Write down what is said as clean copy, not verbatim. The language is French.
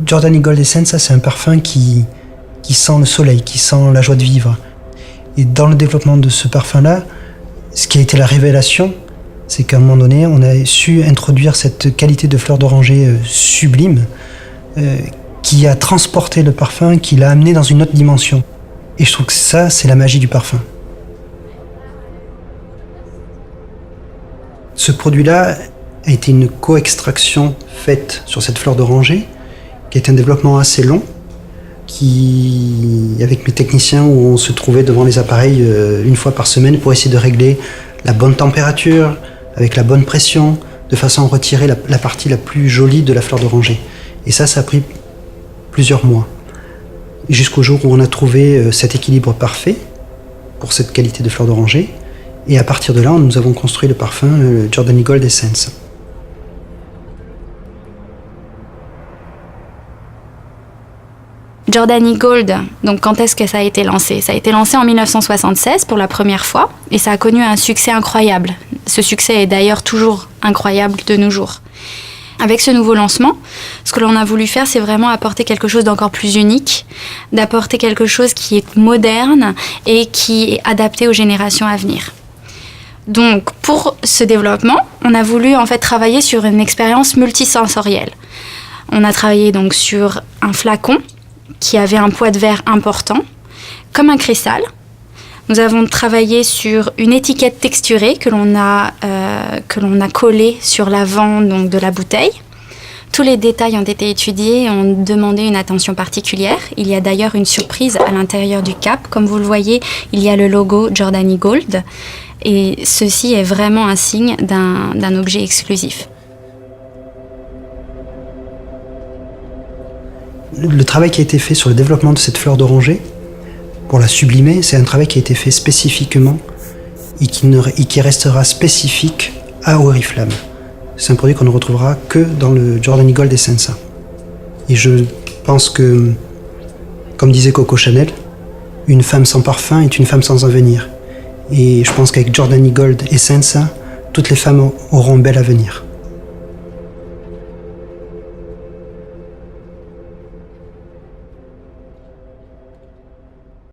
Giordani Gold Essenza, c'est un parfum qui sent le soleil, qui sent la joie de vivre. Et dans le développement de ce parfum-là, ce qui a été la révélation, c'est qu'à un moment donné, on a su introduire cette qualité de fleur d'oranger sublime qui a transporté le parfum, qui l'a amené dans une autre dimension. Et je trouve que ça, c'est la magie du parfum. Ce produit-là a été une co-extraction faite sur cette fleur d'oranger, qui est un développement assez long, avec mes techniciens, où on se trouvait devant les appareils une fois par semaine pour essayer de régler la bonne température, avec la bonne pression, de façon à retirer la partie la plus jolie de la fleur d'oranger. Et ça a pris plusieurs mois, jusqu'au jour où on a trouvé cet équilibre parfait pour cette qualité de fleur d'oranger. Et à partir de là, nous avons construit le parfum Giordani Gold Essence. Giordani Gold, donc quand est-ce que ça a été lancé ? Ça a été lancé en 1976 pour la première fois et ça a connu un succès incroyable. Ce succès est d'ailleurs toujours incroyable de nos jours. Avec ce nouveau lancement, ce que l'on a voulu faire, c'est vraiment apporter quelque chose d'encore plus unique, d'apporter quelque chose qui est moderne et qui est adapté aux générations à venir. Donc, pour ce développement, on a voulu en fait travailler sur une expérience multisensorielle. On a travaillé donc sur un flacon qui avait un poids de verre important, comme un cristal. Nous avons travaillé sur une étiquette texturée que l'on a collée sur l'avant donc, de la bouteille. Tous les détails ont été étudiés et ont demandé une attention particulière. Il y a d'ailleurs une surprise à l'intérieur du cap. Comme vous le voyez, il y a le logo Giordani Gold. Et ceci est vraiment un signe d'un objet exclusif. Le travail qui a été fait sur le développement de cette fleur d'oranger, pour la sublimer, c'est un travail qui a été fait spécifiquement et qui restera spécifique à Oriflamme. C'est un produit qu'on ne retrouvera que dans le Giordani Gold Essenza. Et je pense que, comme disait Coco Chanel, une femme sans parfum est une femme sans avenir. Et je pense qu'avec Giordani Gold Essenza, toutes les femmes auront un bel avenir.